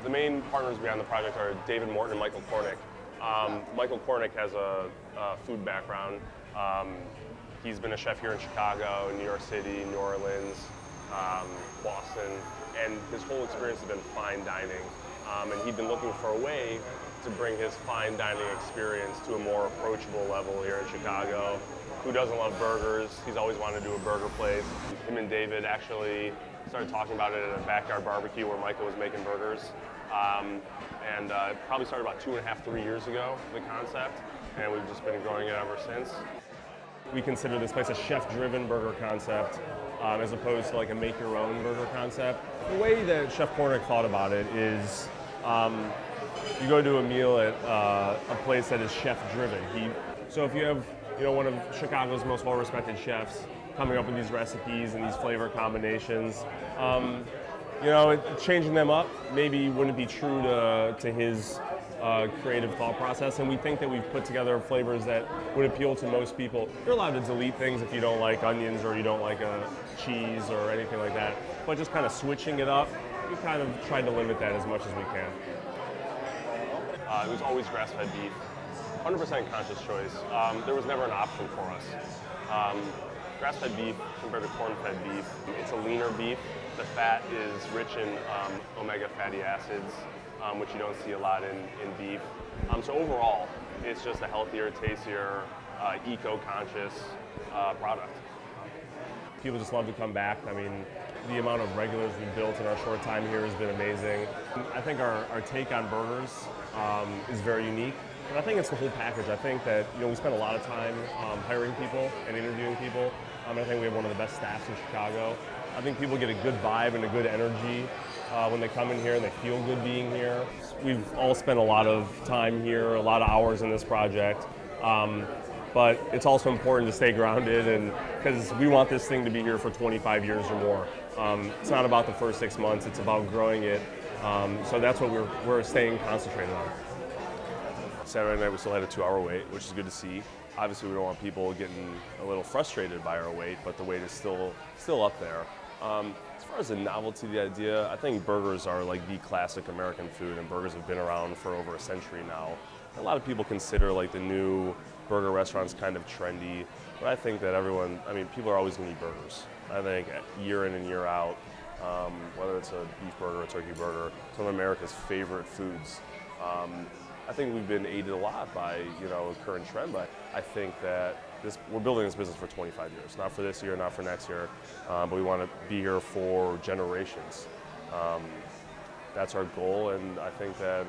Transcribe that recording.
The main partners behind the project are David Morton and Michael Cornick. Michael Cornick has a food background. He's been a chef here in Chicago, New York City, New Orleans, Boston, and his whole experience has been fine dining. And he'd been looking for a way to bring his fine dining experience to a more approachable level here in Chicago. Who doesn't love burgers? He's always wanted to do a burger place. Him and David actually started talking about it at a backyard barbecue where Michael was making burgers. It probably started about 2.5, 3 years ago, the concept, and we've just been growing it ever since. We consider this place a chef-driven burger concept as opposed to like a make-your-own burger concept. The way that Chef Cornick thought about it is you go to a meal at a place that is chef-driven. So if you have one of Chicago's most well-respected chefs coming up with these recipes and these flavor combinations, changing them up maybe wouldn't be true to his creative thought process, and we think that we've put together flavors that would appeal to most people. You're allowed to delete things if you don't like onions or you don't like cheese or anything like that, but just kind of switching it up, we kind of tried to limit that as much as we can. It was always grass-fed beef, 100% conscious choice. There was never an option for us. Grass-fed beef compared to corn-fed beef, it's a leaner beef. The fat is rich in omega fatty acids, which you don't see a lot in beef. So overall, it's just a healthier, tastier, eco-conscious product. People just love to come back. I mean, the amount of regulars we've built in our short time here has been amazing. I think our take on burgers is very unique. But I think it's the whole package. I think that we spend a lot of time hiring people and interviewing people. I think we have one of the best staffs in Chicago. I think people get a good vibe and a good energy when they come in here and they feel good being here. We've all spent a lot of time here, a lot of hours in this project. But it's also important to stay grounded, and because we want this thing to be here for 25 years or more. It's not about the first 6 months, it's about growing it. So that's what we're staying concentrated on. Saturday night we still had a 2-hour wait, which is good to see. Obviously we don't want people getting a little frustrated by our wait, but the wait is still up there. As far as the novelty of the idea, I think burgers are like the classic American food, and burgers have been around for over a century now. A lot of people consider like the new burger restaurants kind of trendy, but I think that people are always going to eat burgers. I think year in and year out, whether it's a beef burger or a turkey burger, some of America's favorite foods. I think we've been aided a lot by current trend, but I think that we're building this business for 25 years, not for this year, not for next year, but we want to be here for generations. That's our goal, and I think that